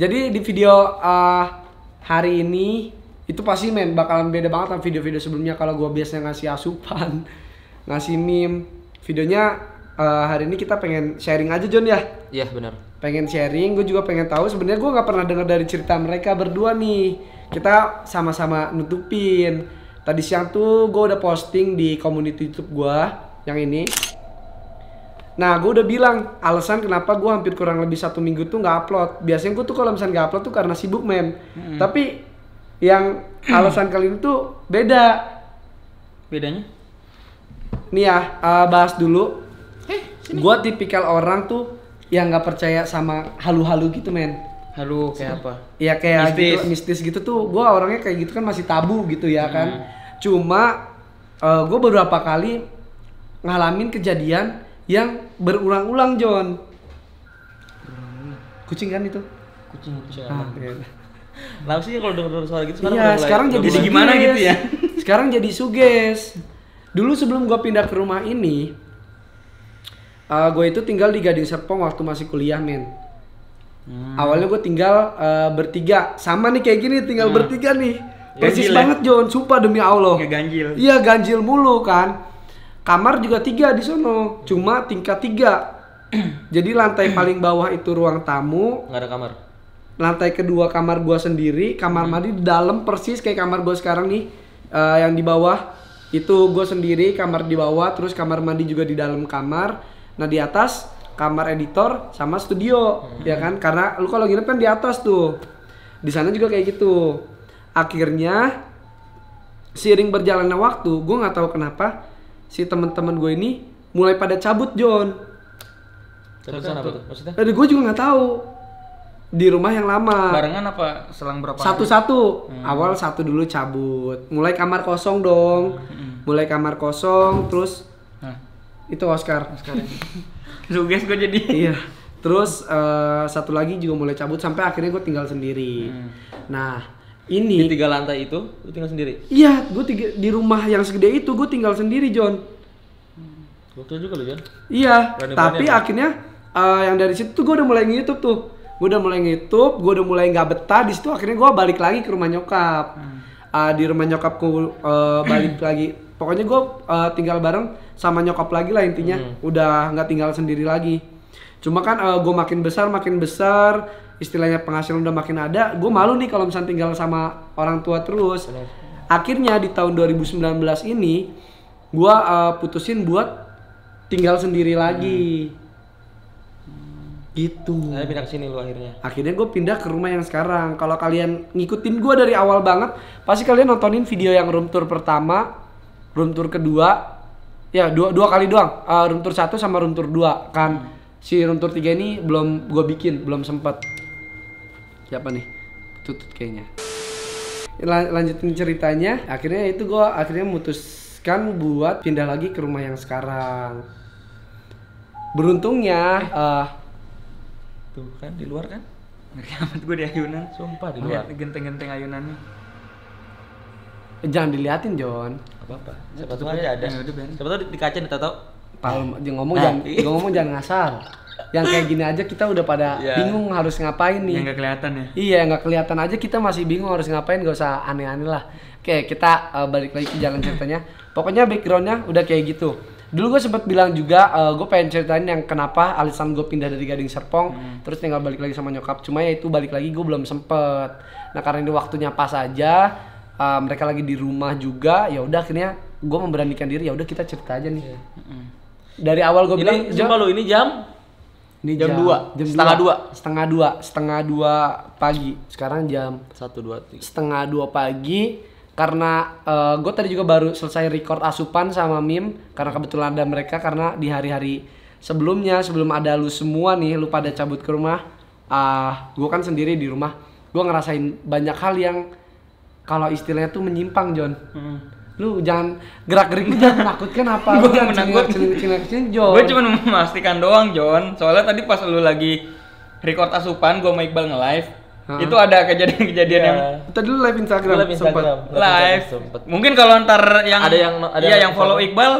Jadi di video hari ini itu pasti bakalan beda banget sama video-video sebelumnya. Kalau gua biasanya ngasih asupan, ngasih meme, videonya hari ini kita pengen sharing aja John ya. Iya benar. Pengen sharing, gue juga pengen tahu sebenarnya gue nggak pernah dengar dari cerita mereka berdua nih. Kita sama-sama nutupin. Tadi siang tuh gue udah posting di community YouTube gue yang ini. Nah gue udah bilang alasan kenapa gue hampir kurang lebih 1 minggu tuh nggak upload. Biasanya gue tuh kalau misalnya nggak upload tuh karena sibuk Tapi yang alasan kali ini tuh beda. Bedanya? Nih ya, bahas dulu. Gue tipikal orang tuh yang nggak percaya sama halu-halu gitu Halu kayak apa? Ya kayak mistis gitu tuh. Gue orangnya kayak gitu kan masih tabu gitu ya kan. Cuma gue beberapa kali ngalamin kejadian yang berulang-ulang John. Kucing kan itu? Kucing. Lalu sih kalau dengar suara gitu sekarang jadi gimana gitu ya? Sekarang jadi suges. Dulu sebelum gue pindah ke rumah ini, gue itu tinggal di Gading Serpong waktu masih kuliah Awalnya gue tinggal bertiga, sama nih kayak gini tinggal bertiga nih. Persis banget John, sumpah demi Allah. Ganjil. Iya ganjil mulu kan. Kamar juga 3 di sono, cuma tingkat 3. Jadi lantai paling bawah itu ruang tamu. Nggak ada kamar. Lantai kedua kamar gua sendiri, kamar mandi di dalam persis kayak kamar gua sekarang nih. Yang di bawah itu gua sendiri, kamar di bawah, terus kamar mandi juga di dalam kamar. Nah di atas kamar editor sama studio, ya kan? Karena lu kalau nginep kan di atas tuh. Di sana juga kayak gitu. Akhirnya seiring berjalannya waktu, gua nggak tahu kenapa si teman-teman gue ini mulai pada cabut John. Cabutan apa tuh maksudnya? Tadi gue juga nggak tahu. Di rumah yang lama. Barengan apa selang berapa? Satu-satu. Awal satu dulu cabut. Mulai kamar kosong dong. Mulai kamar kosong, terus itu Oscar. Suges gue jadi. Iya. Terus satu lagi juga mulai cabut sampai akhirnya gue tinggal sendiri. Nah, ini Di 3 lantai itu lu tinggal sendiri? iya, gue di rumah yang segede itu gue tinggal sendiri John. Gokil juga lu John. Iya, Berani-berani tapi apa? akhirnya yang dari situ tuh gue udah mulai nge-YouTube tuh. Gue udah mulai nggak betah di situ. Akhirnya gue balik lagi ke rumah nyokap. Di rumah nyokapku balik lagi. Pokoknya gue tinggal bareng sama nyokap lagi lah intinya. Udah nggak tinggal sendiri lagi. Cuma kan gue makin besar, istilahnya penghasilan udah makin ada. Gue malu nih kalau misalnya tinggal sama orang tua terus. Akhirnya di tahun 2019 ini gue putusin buat tinggal sendiri lagi. Gitu. Saya pindah ke sini lu akhirnya. Akhirnya gue pindah ke rumah yang sekarang. Kalau kalian ngikutin gue dari awal banget, pasti kalian nontonin video yang room tour pertama, room tour kedua, ya dua kali doang. Room tour 1 sama room tour 2 kan. Si room tour 3 ini belum gue bikin, belum sempet. Siapa nih? Tutut kayaknya. Lanjutin ceritanya. Akhirnya itu gue memutuskan buat pindah lagi ke rumah yang sekarang. Beruntungnya Tuh kan di luar kan? Ngeri amat gue di ayunan. Sumpah di luar. Genteng-genteng ayunannya. jangan diliatin John. Apa-apa. Siapa tahu aja ada. Siapa tahu di kaca ditato. Ngomong jangan ngasal. Yang kayak gini aja kita udah pada bingung harus ngapain nih. Yang nggak kelihatan ya? Iya, nggak kelihatan aja kita masih bingung harus ngapain, gak usah aneh-aneh lah. Oke, kita balik lagi ke jalan ceritanya. Pokoknya backgroundnya udah kayak gitu. Dulu gue sempet bilang juga, gue pengen ceritain yang kenapa alasan gue pindah dari Gading Serpong, terus tinggal balik lagi sama nyokap. Cuma ya itu balik lagi gue belum sempet. Nah karena ini waktunya pas aja, mereka lagi di rumah juga, ya udah akhirnya gue memberanikan diri, ya udah kita cerita aja nih. Dari awal gue bilang, Sumpah lu ini jam? Ini jam 2, setengah 2 pagi. Sekarang jam 1, 2, 3. setengah 2 pagi. Karena gue tadi juga baru selesai record asupan sama Mim. Karena kebetulan ada mereka. Karena di hari-hari sebelumnya, sebelum ada lu semua nih, lu pada cabut ke rumah, gue kan sendiri di rumah. Gue ngerasain banyak hal yang kalau istilahnya tuh menyimpang, John. Lu jangan gerak-gerik, lu jangan menakutkan apa. Gue gak menakutkan. John. Gue cuma memastikan doang, John. Soalnya tadi pas lu lagi record asupan, gue sama Iqbal nge-live. Itu ada kejadian-kejadian yang Tadi lu live Instagram, sempet. Live. Mungkin kalau ntar yang yang follow Iqbal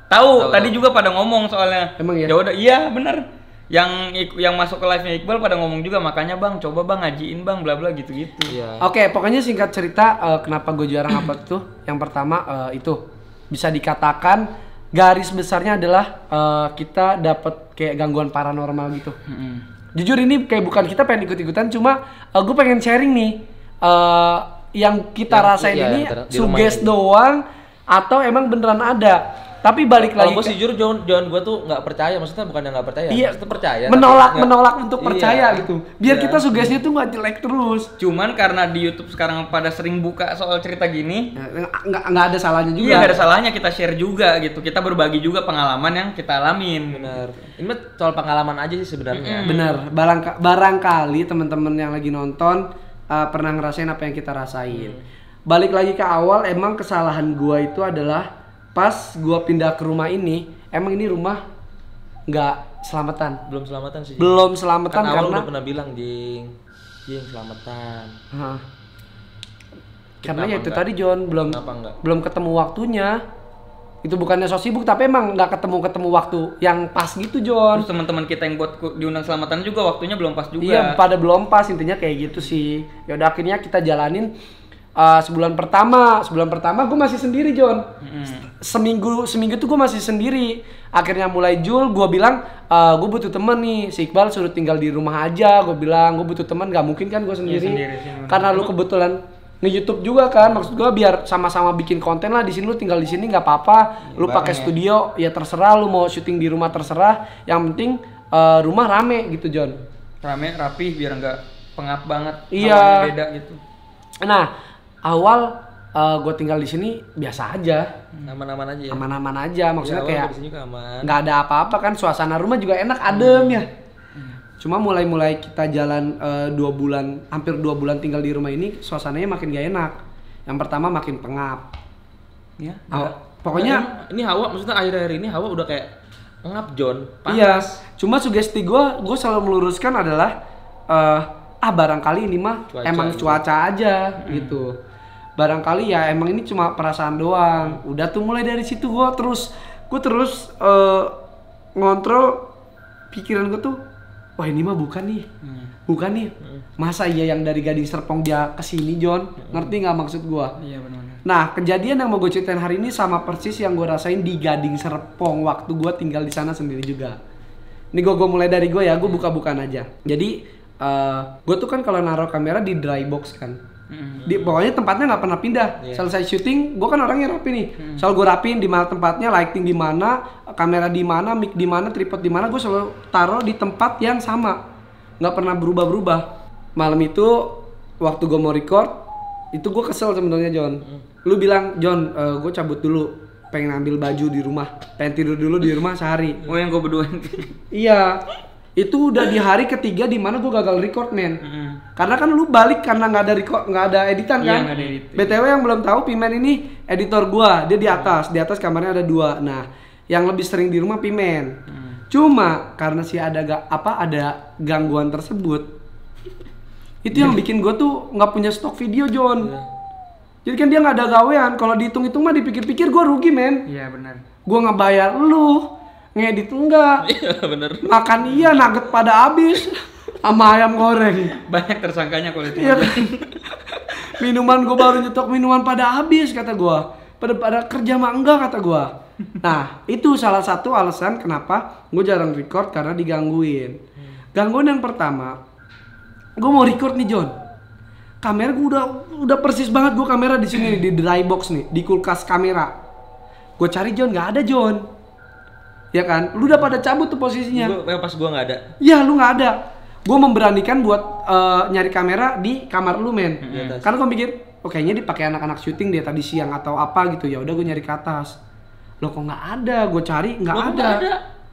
tahu. Tadi juga pada ngomong soalnya. Emang ya? Ya udah, iya bener. yang masuk ke live-nya Iqbal pada ngomong juga, makanya bang coba bang ngajiin bang bla bla gitu-gitu. Iya. Oke, pokoknya singkat cerita kenapa gue jarang upload tuh. Yang pertama itu bisa dikatakan garis besarnya adalah kita dapat kayak gangguan paranormal gitu. Jujur ini kayak bukan kita pengen ikut-ikutan, cuma gue pengen sharing nih yang kita rasain ini suges doang atau emang beneran ada. Tapi balik lagi. Kalau gue jujur John gue tuh nggak percaya, maksudnya bukan yang nggak percaya, iya, maksudnya percaya. Menolak untuk percaya gitu. Biar kita sugestinya tuh nggak jelek terus. Cuman karena di YouTube sekarang pada sering buka soal cerita gini, nggak ada salahnya juga. Iya, nggak ada salahnya kita share juga gitu. Kita berbagi juga pengalaman yang kita alamin. Benar. Ini mah soal pengalaman aja sih sebenarnya. Bener. Barangkali teman-teman yang lagi nonton pernah ngerasain apa yang kita rasain. Balik lagi ke awal, emang kesalahan gua itu adalah pas gua pindah ke rumah ini, emang ini rumah nggak selamatan. Belum selamatan sih. Belum selamatan kan karena udah pernah bilang Jing selamatan. Karena ya itu tadi John belum ketemu waktunya. Itu bukannya so sibuk, tapi emang nggak ketemu waktu yang pas gitu John. Terus teman-teman kita yang buat diundang selamatan juga waktunya belum pas juga. Iya, pada belum pas, intinya kayak gitu sih. Ya udah akhirnya kita jalanin. Sebulan pertama gue masih sendiri John. Seminggu tuh gue masih sendiri. Akhirnya mulai Jul, gue bilang gue butuh temen nih. Si Iqbal suruh tinggal di rumah aja. Gue bilang gue butuh temen, gak mungkin kan gue sendiri. Karena lu kebetulan nge-YouTube juga kan. Maksud gue biar sama-sama bikin konten lah di sini. Lu tinggal di sini nggak apa-apa. Lu pakai studio ya terserah. Lu mau syuting di rumah terserah. Yang penting rumah rame gitu John. Rame, rapi biar nggak pengap banget. Iya. Beda gitu. Nah. Awal gue tinggal di sini biasa aja, aman-aman aja ya. Aman-aman aja, maksudnya kayak nggak ada apa-apa kan, suasana rumah juga enak, adem ya. Cuma mulai kita jalan 2 bulan, hampir 2 bulan tinggal di rumah ini, suasananya makin gak enak. Yang pertama makin pengap. Ya. Pokoknya ini hawa, maksudnya akhir-akhir ini hawa udah kayak pengap John. Panas. Iya. Cuma sugesti gue selalu meluruskan adalah barangkali ini mah emang cuaca aja gitu. Barangkali ya emang ini cuma perasaan doang. Udah tuh mulai dari situ gue terus ngontrol pikiran gue tuh, wah ini mah bukan nih. Masa iya yang dari Gading Serpong dia kesini John? Ngerti nggak maksud gue? Iya benar. Nah kejadian yang mau gue ceritain hari ini sama persis yang gue rasain di Gading Serpong waktu gue tinggal di sana sendiri juga. Ini gue mulai dari gue ya, gue buka-bukaan aja. Jadi gue tuh kan kalau naruh kamera di dry box kan. Pokoknya tempatnya nggak pernah pindah. Selesai syuting, gue kan orangnya rapi nih. Soal gue rapiin di mana tempatnya, lighting di mana, kamera di mana, mic di mana, tripod di mana, gue selalu taruh di tempat yang sama, nggak pernah berubah-berubah. Malam itu waktu gue mau record, itu gue kesel sebenarnya John. Lu bilang John, gue cabut dulu, pengen ambil baju di rumah, pengen tidur dulu di rumah sehari. Oh yang gue berduaan. Iya. Itu udah di hari ketiga di mana gue gagal record men. Karena kan lu balik karena nggak ada editan kan. Nggak ada editing. BTW yang belum tahu Pimen ini editor gua, dia di atas kamarnya ada 2. Nah yang lebih sering di rumah Pimen. Cuma karena ada gangguan tersebut, itu yang bikin gua tuh nggak punya stok video John. Jadi kan dia nggak ada gawean. Kalau dihitung-hitung mah dipikir-pikir gua rugi men. Iya benar. Gua ngebayar lu, ngedit enggak. Iya bener. Makan iya, nugget pada habis sama ayam goreng. Banyak tersangkanya kalau itu. Iya kan? Minuman gue baru nyetok minuman pada habis kata gue. Pada kerja mah enggak kata gue. Nah itu salah satu alasan kenapa gue jarang record karena digangguin. Gangguan yang pertama, gue mau record nih John. Kamera gue udah persis banget gue kamera di sini nih, di dry box nih, di kulkas kamera. Gue cari John, nggak ada John. Ya kan, lu udah pada cabut tuh posisinya. Pas gua nggak ada. Iya, lu nggak ada. Gue memberanikan buat nyari kamera di kamar lu men. Karena gue mikir, kayaknya dipakai anak-anak syuting dia tadi siang atau apa gitu. Ya udah gue nyari ke atas. Lo kok nggak ada? Gue cari nggak ada.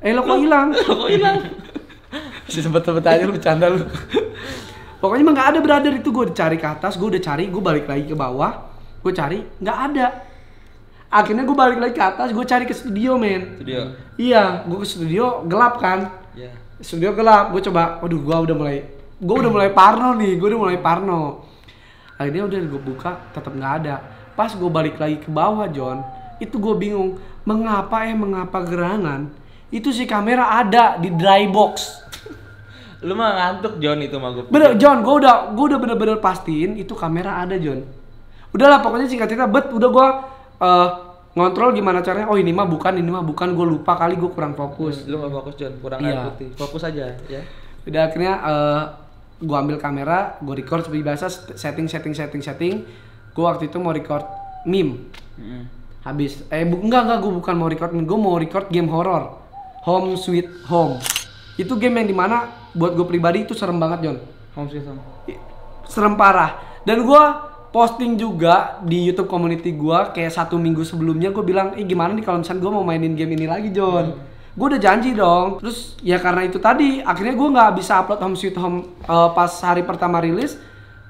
Lo kok hilang? Si sebet-sebet aja lu bercanda lu. Pokoknya mah nggak ada brother itu. Gue cari ke atas, gue udah cari, gue balik lagi ke bawah, gue cari nggak ada. Akhirnya gue balik lagi ke atas, gue cari ke studio men. Studio. Iya, gue ke studio gelap kan. Iya. Studio gelap, gue coba, waduh gue udah mulai parno nih, akhirnya udah gue buka, tetap nggak ada. Pas gue balik lagi ke bawah John, itu gue bingung, mengapa gerangan Itu si kamera ada di dry box. Lu mah ngantuk John itu mah gue. Bener John, gue udah bener-bener pastiin itu kamera ada John. Udahlah pokoknya singkat cerita, udah gue ngontrol gimana caranya. Oh ini mah bukan, gue lupa kali, gue kurang fokus. Lu gak fokus John, kurang Iya. air putih. Fokus aja ya. Udah akhirnya gue ambil kamera, gue record seperti biasa, setting. Gue waktu itu mau record meme. Habis, enggak, gue bukan mau record meme, gue mau record game horror, Home Sweet Home. Itu game yang dimana buat gue pribadi itu serem banget John. Home Sweet Home. Serem parah. Dan gue posting juga di YouTube community gue kayak 1 minggu sebelumnya, gue bilang, gimana nih kalau misalnya gue mau mainin game ini lagi John. Gue udah janji dong. Terus ya karena itu tadi akhirnya gue nggak bisa upload Home Sweet Home pas hari pertama rilis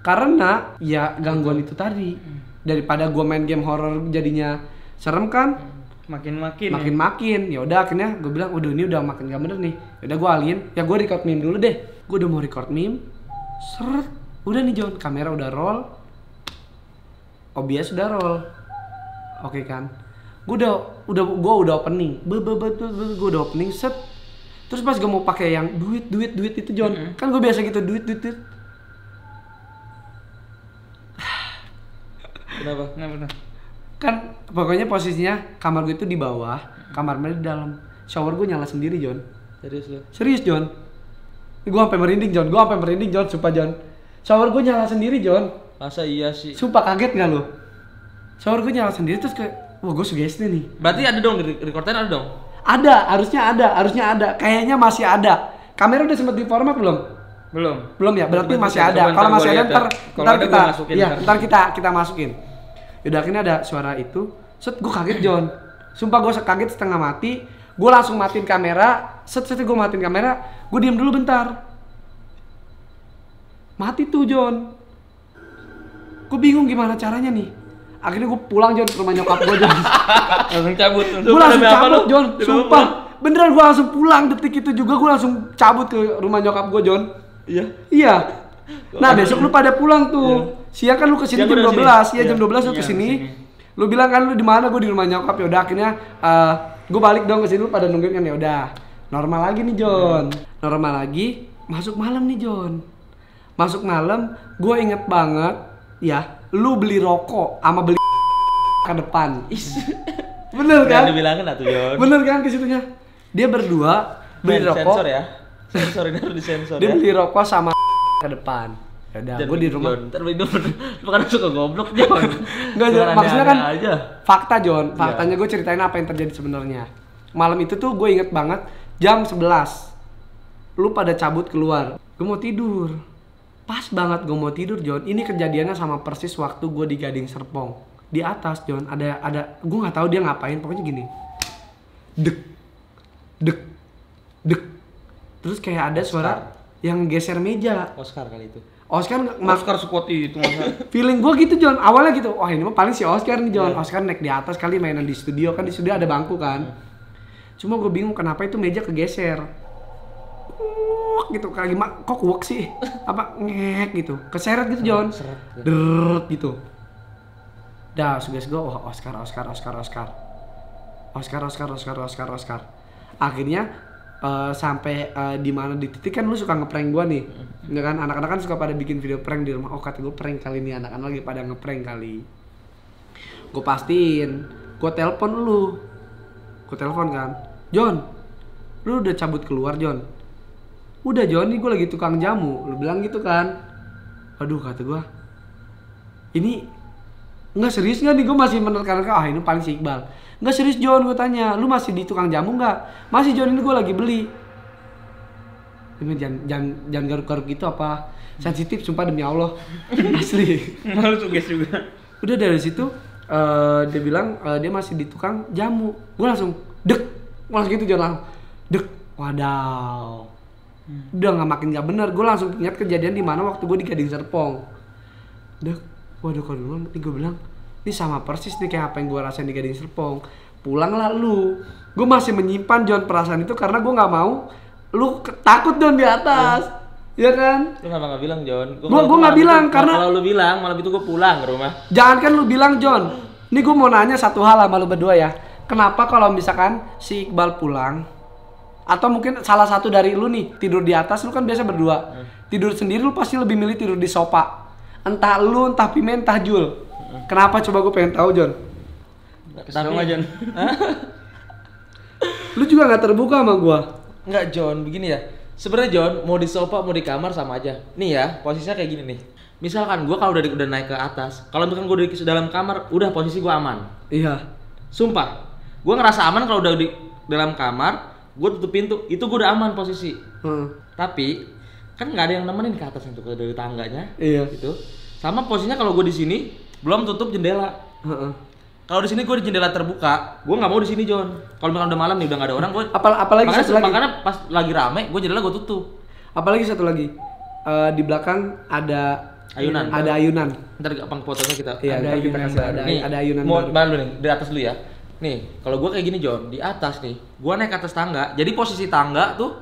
karena ya gangguan itu tadi. Daripada gue main game horror jadinya serem kan, makin. Ya udah akhirnya gue bilang udah ini udah makin gak bener nih. Ya udah gue alihin, ya gue record meme dulu deh. Gue udah mau record meme, seret. Udah nih John, kamera udah roll, OBS udah roll, oke kan? Gue udah opening, gue udah opening set. Terus pas gue mau pakai yang duit itu John, kan gue biasa gitu duit. Kenapa? Kan pokoknya posisinya kamar gue itu di bawah, kamar mandi di dalam. Shower gue nyala sendiri John. Serius lu? Serius John. Gue sampai merinding John, sumpah John. Shower gue nyala sendiri John. Masa iya sih? Sumpah kaget gak lo? Shower gue nyala sendiri terus kayak, wah gue sugesti nih. Berarti ada dong di recordnya ada dong? Ada, harusnya ada. Kayaknya masih ada. Kamera udah sempat diformat belum? Belum ya, berarti masih ada. Kalau masih ada ntar kita masukin. Udah akhirnya ada suara itu, set gue kaget John. Sumpah gue kaget setengah mati. Gue langsung matiin kamera, set gue matiin kamera, gue diem dulu bentar. Mati tuh John. Gue bingung gimana caranya nih. Akhirnya gue pulang John ke rumah nyokap gue John. Langsung cabut. Gue langsung cabut John, sumpah. Beneran gue langsung pulang detik itu juga, gue langsung cabut ke rumah nyokap gue John. Iya. Nah besok lu pada pulang tuh. Siang kan lu kesini jam 12, jam 12 lu kesini. Lu bilang kan lu di mana? Gue di rumah nyokap. Ya udah akhirnya gue balik dong kesini, lu pada nungguin kan. Ya udah normal lagi nih John. Normal lagi. Masuk malam nih John. Masuk malam, gue inget banget ya. Lu beli rokok sama beli ke depan. Bener kan? Dibilangin atuh John. Bener kan ke situnya? Dia berdua beli rokok. Sensor ya. Sensor ini harus disensor. Dia beli rokok sama ke depan. Ya udah, gue di rumah. Ntar bukan suka goblok John. Enggak, maksudnya kan aja. Fakta John. Faktanya gue ceritain apa yang terjadi sebenarnya. Malam itu tuh gue inget banget jam 11. Lu pada cabut keluar. Gue mau tidur. Pas banget gue mau tidur John. Ini kejadiannya sama persis waktu gue di Gading Serpong. Di atas John ada gue nggak tahu dia ngapain. Pokoknya gini. Dek. Terus kayak ada suara yang geser meja. Oscar kali itu. Oscar squad itu masa. Feeling gue gitu John, awalnya gitu, wah ini mah paling si Oscar nih John. Oscar naik di atas kali mainan di studio, kan di studio ada bangku kan. Cuma gue bingung kenapa itu meja kegeser. Gitu, kayak gimana, kok kuak sih? Apa, ngek gitu, keseret gitu John. Deret gitu. Dah, suges gue, wah Oscar. Akhirnya sampai di mana di titik kan lu suka ngeprank gua nih. Ya kan anak-anak kan suka pada bikin video prank di rumah. Oh kata gue prank kali ini, anak-anak lagi pada ngeprank kali. Gue pastiin, gue telepon lu. Gue telepon kan. John, lu udah cabut keluar John? Udah John, nih gue lagi tukang jamu. Lu bilang gitu kan. Aduh kata gue, ini nggak serius nggak nih? Gue masih menerka-nerka, ini paling si Iqbal. Nggak serius John, gue tanya, lu masih di tukang jamu nggak? Masih John, ini gue lagi beli. Jangan garuk-garuk gitu apa, sensitif sumpah demi Allah. Asli. Malu suges juga. Udah dari situ dia bilang dia masih di tukang jamu. Gue langsung langsung gitu John, langsung wadaw. Udah nggak makin nggak bener, gue langsung ingat kejadian di mana waktu gue di Gading Serpong. Waduh kalau dulu nanti gue bilang, ini sama persis nih kayak apa yang gue rasain di Gading Serpong. Pulanglah lu. Gue masih menyimpan John perasaan itu karena gue nggak mau lu takut John di atas. Ya kan? Lu nggak bilang John? Gue nggak bilang karena kalau lu bilang malam itu gue pulang ke rumah. Jangan kan lu bilang John. Ini gue mau nanya satu hal sama lu berdua ya. Kenapa kalau misalkan si Iqbal pulang, atau mungkin salah satu dari lu nih tidur di atas, lu kan biasa berdua. Tidur sendiri lu pasti lebih milih tidur di sofa. Entah lu, entah Pimen, entah Jul. Kenapa coba gue pengen tahu, Jon? Sama Jon. Lu juga nggak terbuka sama gua. Enggak Jon, begini ya. Sebenarnya Jon, mau di sofa mau di kamar sama aja. Nih ya, posisinya kayak gini nih. Misalkan gua kalau udah naik ke atas, kalau misalkan gua di dalam kamar, udah posisi gua aman. Iya. Sumpah. Gua ngerasa aman kalau udah di dalam kamar, gua tutup pintu, itu gua udah aman posisi. Tapi kan nggak ada yang nemenin ke atas untuk dari tangganya. Iya. Gitu. Sama posisinya kalau gua di sini belum tutup jendela. Kalau di sini gue di jendela terbuka, gue nggak mau di sini Jon. Kalau misalkan udah malam nih udah nggak ada orang, gue apalagi satu lagi. Makanya pas lagi rame, gue jendela gue tutup. Apalagi satu lagi, di belakang ada ayunan. Ada ayunan. Ntar gampang fotonya kita. Iya, ada ayunan baru. Nih, ada ayunan mau baru. dulu nih, dari atas dulu ya. Nih, kalau gue kayak gini Jon, di atas nih, gue naik ke atas tangga. Jadi posisi tangga tuh,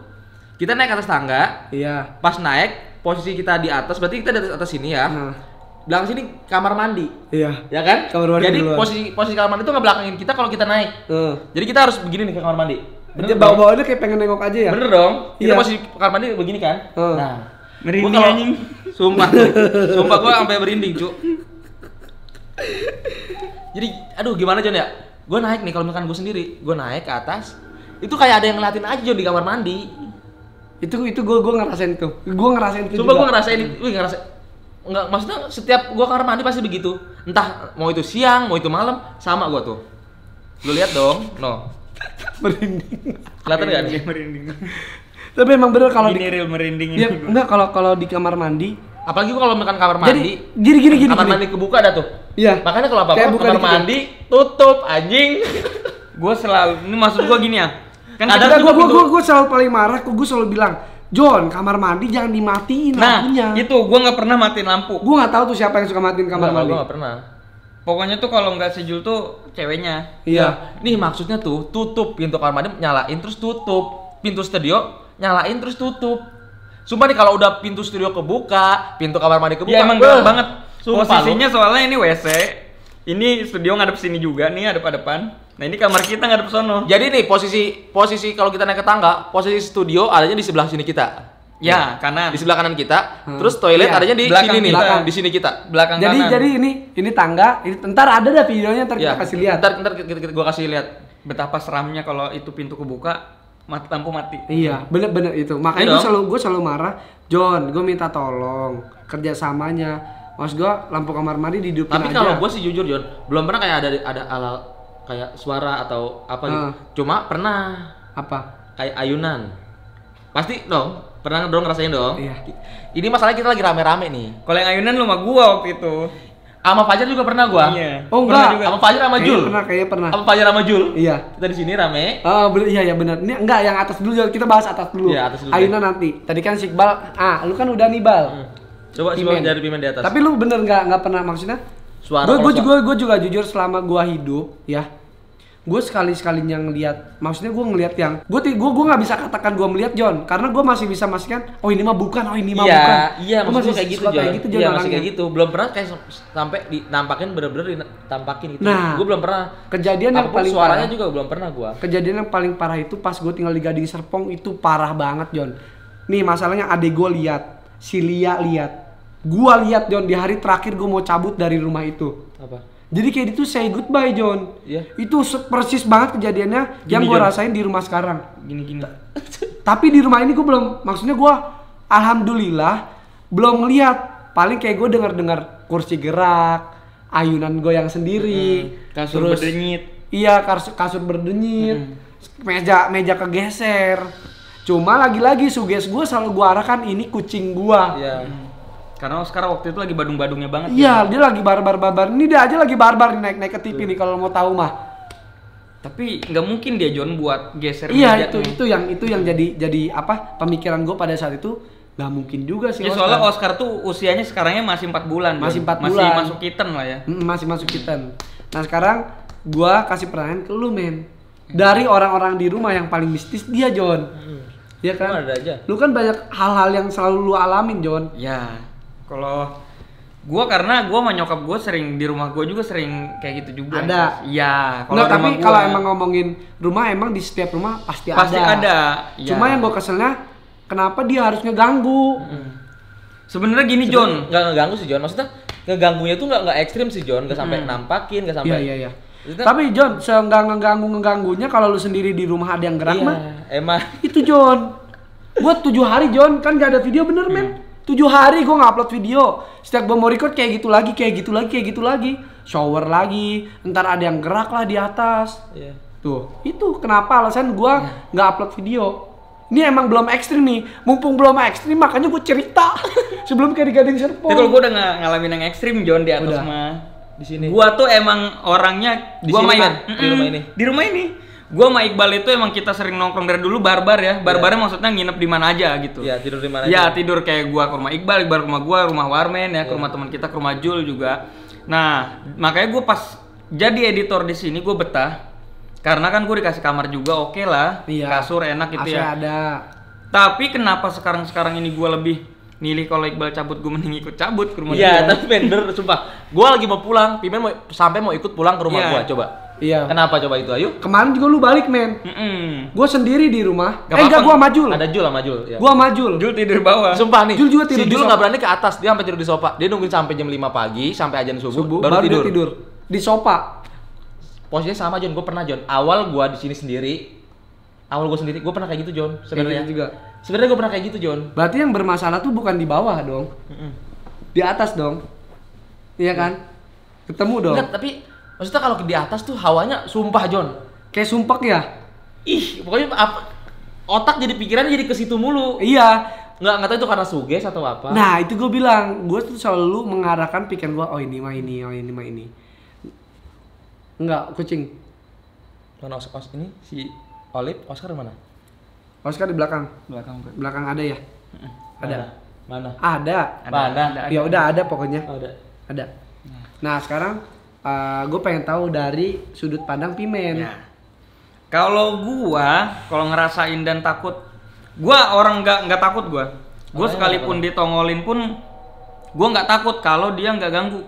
kita naik ke atas tangga. Iya. Pas naik, posisi kita di atas, berarti kita di atas sini ya. Belakang sini kamar mandi. Iya. Ya kan? Kamar mandi. Jadi duluan. posisi kamar mandi itu nggak belakangin kita kalau kita naik. Jadi kita harus begini nih ke kamar mandi. Dia bawa-bawanya kayak pengen nengok aja ya? Bener dong. Kita Iya. posisi kamar mandi begini kan? Nah, Merinding gua anjing. Sumpah. Sumpah gua sampai merinding, Cuk. Jadi, aduh gimana Jon ya? Gua naik nih kalau misalkan gua sendiri, gua naik ke atas. Itu kayak ada yang ngeliatin aja Jon di kamar mandi. Itu gua ngerasain tuh. Gua ngerasain itu Coba juga. gua ngerasain itu, enggak, maksudnya setiap gua kamar mandi pasti begitu. Entah mau itu siang, mau itu malam, sama gua tuh. Lu lihat dong, no. Merinding. Kelihatan enggak nih? Merinding. Tapi emang bener kalau Ini real merinding ya, ini. enggak kalau di kamar mandi. Apalagi gua kalau makan kamar mandi. Jadi gini. Kamar mandi kebuka dah tuh. Iya. Makanya kalau apa-apa Kayak buka kamar dikit ya. mandi tutup anjing. Gue selalu, ini maksud gue gini ya. Kan Ada Enggak, juga gua selalu paling marah, gua selalu bilang, "Jon, kamar mandi jangan dimatiin nah, lampunya." itu gue nggak pernah matiin lampu. Gua nggak tahu tuh siapa yang suka matiin kamar mandi. Gua enggak pernah. Pokoknya tuh kalau nggak sejul tuh ceweknya. Iya. Nih maksudnya tuh tutup pintu kamar mandi, nyalain terus tutup. Pintu studio nyalain terus tutup. Sumpah nih kalau udah pintu studio kebuka, pintu kamar mandi kebuka. Ya emang gelap banget. Sumpah Posisinya soalnya ini WC. Ini studio ngadep sini juga nih, hadap-hadapan. Nah, ini kamar kita ngadep sono. Jadi nih posisi kalau kita naik ke tangga, posisi studio adanya di sebelah sini kita. Ya, kanan. Di sebelah kanan kita. Terus toilet Iya. adanya di Belakang sini nih, kita. di sini kita. Belakang kanan. Jadi ini tangga, ntar ada dah videonya ntar kita kasih lihat. Ntar gua kasih lihat. Betapa seramnya kalau itu pintu kebuka, lampu mati. Iya, bener itu. Makanya Iya gue selalu marah, Jon, gue minta tolong kerjasamanya. Mas gue lampu kamar mandi dihidupin Tapi aja. kalau gua sih jujur Jon, belum pernah kayak ada ala kayak suara atau apa gitu. Cuma pernah Apa? kayak ayunan. Pasti dong, pernah dong ngerasain dong. Iya. Ini masalahnya kita lagi rame-rame nih. Kalau yang ayunan lu sama gua waktu itu. Sama Fajar juga pernah gua. Iya. Oh, Pernah enggak. juga. Sama Fajar sama Jul. Kayaknya pernah. Sama Fajar sama Jul. Iya. Kita di sini rame. Iya benar. Ini enggak yang atas dulu, Jon. Kita bahas atas dulu. Iya, atas dulu. Ayunan nanti. Tadi kan Sikbal, lu kan udah nih Bal. Coba Pimen. dari Pimen di atas. Tapi lu bener nggak pernah maksudnya? Suara Gue juga jujur selama gue hidup ya, gue sekalinya ngelihat, maksudnya gue ngelihat yang gue nggak bisa katakan gue melihat Jon, karena gue masih bisa memastikan oh ini mah bukan, oh ini mah bukan. Iya, Gua maksud gua kayak gitu, suka Jon. kayak gitu Jon Iya, masih orangnya. kayak gitu. Belum pernah kayak sampai ditampakin bener-bener ditampakin gitu. Nah, Gua belum pernah. Kejadian yang Apapun paling suaranya parah, juga belum pernah gua. kejadian yang paling parah itu pas gue tinggal di Gading Serpong, itu parah banget Jon. Nih masalahnya adik gue lihat, si Lia lihat. Gua lihat Jon di hari terakhir gue mau cabut dari rumah itu. Apa? Jadi kayak itu say goodbye Jon. Iya. Itu persis banget kejadiannya yang gue Jon. rasain di rumah sekarang. Gini. Tapi di rumah ini gue belum, maksudnya gue alhamdulillah belum ngeliat. Paling kayak gue dengar kursi gerak, ayunan goyang sendiri, Kasur berdenyit. Iya, kasur berdenyit, meja kegeser. Cuma lagi-lagi suges gue selalu gue arahkan ini kucing gue. Iya. Karena Oscar waktu itu lagi badung-badungnya banget. Iya, dia lagi barbar. Ini dia aja lagi barbar naik ke TV nih kalau mau tahu mah. Tapi nggak mungkin dia Jon buat geser Iya, mejanya. itu yang jadi apa? Pemikiran gue pada saat itu nggak mungkin juga sih. Ya soalnya Oscar tuh usianya sekarangnya masih 4 bulan. Masih Jon. 4 bulan. Masih masuk kitten lah ya. Masih masuk kitten. Nah sekarang gua kasih pertanyaan ke lu men. Dari orang-orang di rumah yang paling mistis dia Jon. Iya kan? Ada aja. Lu kan banyak hal-hal yang selalu lu alamin Jon. Ya, kalau Karena gua sama nyokap gua sering di rumah gua juga sering kayak gitu juga. Ada. Iya, Nggak, tapi kalau emang ngomongin rumah, emang di setiap rumah pasti ada. Ya. Cuma yang gue keselnya, kenapa dia harus ngeganggu? Sebenarnya gini John, nggak ngeganggu sih John, maksudnya ngeganggunya tuh nggak ekstrim sih John, nggak sampai nampakin, nggak sampai. Iya. Tapi John, seenggak ngeganggunya kalau lu sendiri di rumah ada yang gerak mah. Emang. Itu John. Gua 7 hari John, kan gak ada video bener men. 7 hari gua nggak upload video. Setiap gua mau record kayak gitu lagi. Shower lagi, ntar ada yang gerak lah di atas. Iya. Tuh, itu kenapa alasan gua nggak upload video. Ini emang belum ekstrim nih. Mumpung belum ekstrim makanya gua cerita sebelum kayak di Gading Serpong. tapi kalau gua udah ngalamin yang ekstrim John di atas Udah. mah. Di sini. Gua tuh emang orangnya Di gua sini, main kan? Di rumah ini. Di rumah ini. Gua sama Iqbal itu emang kita sering nongkrong dari dulu barbar ya. Barbarnya maksudnya nginep di mana aja gitu. Iya, tidur di mana Ya aja. tidur kayak gua ke rumah Iqbal ke rumah gua, rumah Warmen ya, ke rumah teman kita, ke rumah Jul juga. Nah, makanya gua pas jadi editor di sini gua betah. Karena kan gua dikasih kamar juga, oke lah. Iya. Kasur enak gitu AC ya. ada. Tapi kenapa sekarang ini gua lebih milih kalau Iqbal cabut gua mending ikut cabut ke rumah Iya, dia. tapi bener, sumpah. Gua lagi mau pulang, Pimen mau ikut pulang ke rumah Iya. gua, coba. Iya. Kenapa coba itu, ayo? Kemarin juga lu balik men. Mm-mm. Gua sendiri di rumah. Gak Enggak, apa-apa. gua sama Jul. Ada Jul sama Jul, ya. Gua sama Jul. Jul tidur di bawah. Sumpah nih, Jul juga tidur si di Jul sofa. nggak berani ke atas, dia sampai tidur di sofa. Dia nungguin sampai jam 5 pagi, sampai azan subuh, baru dia tidur. tidur di sofa. Posisinya sama John, gue pernah John. Awal gua di sini sendiri, gue pernah kayak gitu John. Sebenarnya gitu juga. Sebenarnya gue pernah kayak gitu John. Berarti yang bermasalah tuh bukan di bawah dong. Di atas dong. Iya kan? Ketemu dong. Enggak, tapi maksudnya kalau di atas tuh hawanya sumpah John. Kayak sumpek ya? Ih, pokoknya apa? Otak jadi pikiran jadi ke situ mulu. Iya. Nggak tahu itu karena suges atau apa. Nah, itu gue bilang, gue tuh selalu mengarahkan pikiran gue, oh ini mah ini, oh ini mah ini. Enggak, kucing. Mana ini si Olive, Oscar mana? Oscar di belakang. Belakang gua. Belakang ada ya? Ada. Mana? Ada. Mana? Ya udah ada pokoknya. Oh, ada. Ada. Nah, sekarang gue pengen tahu dari sudut pandang Pimen. Ya. Kalau kalau ngerasain dan takut, gua orang nggak takut gua. Gua Oh, sekalipun ditongolin pun gua nggak takut kalau dia nggak ganggu.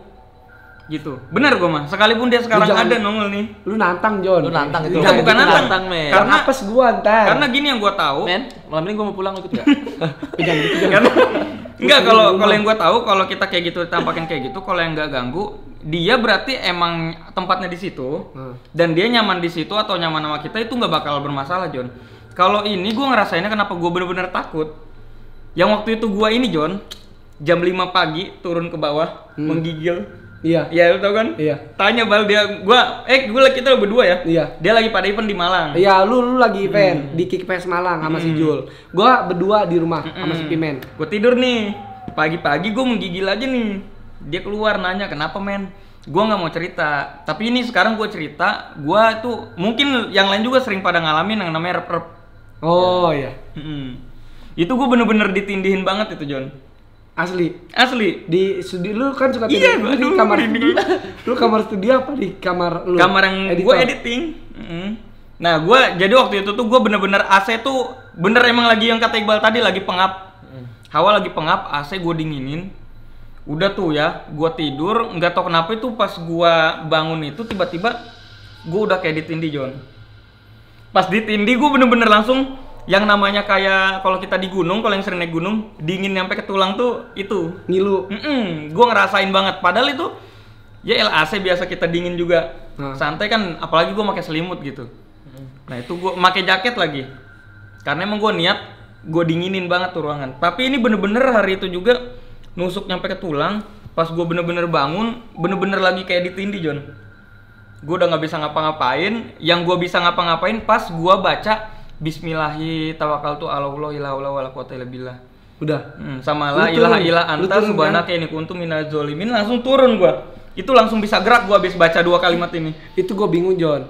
Gitu. Bener gua mah. Sekalipun dia sekarang jangan- ada nongol nih. Lu nantang, Jon. Lu nantang itu. Enggak, bukan Itu nantang. men. Karena apes gua ntar. karena gini yang gua tahu. Men, malam ini gue mau pulang ikut gak? Jangan gitu, Jon. Karena enggak, kalau yang gua tahu kalau kita kayak gitu tampakin kayak gitu, kalau yang nggak ganggu, dia berarti emang tempatnya di situ dan dia nyaman di situ atau nyaman sama kita, itu nggak bakal bermasalah, John. Kalau ini gua ngerasainnya kenapa gua bener-bener takut. Yang waktu itu gua ini, John, jam 5 pagi turun ke bawah menggigil. Iya. Iya, lu tau kan? Iya. Tanya Bal dia, kita berdua ya. Iya. Dia lagi pada event di Malang. Iya, lu lagi event di Kickfest Malang sama si Jul. Gua berdua di rumah sama si Pimen. Gue tidur nih, pagi-pagi gue menggigil aja nih. Dia keluar nanya, kenapa men? Gue nggak mau cerita. Tapi ini sekarang gue cerita, gue tuh mungkin yang lain juga sering pada ngalamin yang namanya rep-rep. Oh iya. Itu gue bener-bener ditindihin banget itu, John. Asli. Asli. Di studio lu kan suka Iya, tidur. Lu di aduh, kamar merinding. lu kamar studio apa di kamar lu? Kamar yang gue Editor? editing. Nah, jadi waktu itu tuh gue bener-bener AC tuh bener emang lagi yang kata Iqbal tadi, lagi pengap. Hawa lagi pengap, AC gue dinginin. Udah tuh ya, gue tidur, nggak tau kenapa itu pas gue bangun itu tiba-tiba gue udah kayak ditindih, John. Pas ditindih gue bener-bener langsung yang namanya kayak kalau kita di gunung, kalau yang sering naik gunung, dingin nyampe ke tulang tuh itu. Ngilu. Gue ngerasain banget. Padahal itu ya AC biasa kita dingin juga. Santai kan, apalagi gue pakai selimut gitu. Nah itu gue pakai jaket lagi. Karena emang gue niat gue dinginin banget tuh ruangan. Tapi ini bener-bener hari itu juga nusuk nyampe ke tulang. Pas gue bener-bener bangun, bener-bener lagi kayak ditindih, John. Gue udah nggak bisa ngapa-ngapain. Yang gue bisa ngapa-ngapain pas gue baca Bismillahi tawakkaltu ala Allah ila haula wala quwata illa billah. Udah. Sama Lu la ilaha turun. illa Lu anta turun, subhanaka inni kuntu minaz zalimin, langsung turun gua. Itu langsung bisa gerak gua habis baca 2 kalimat ini. Itu gue bingung, Jon.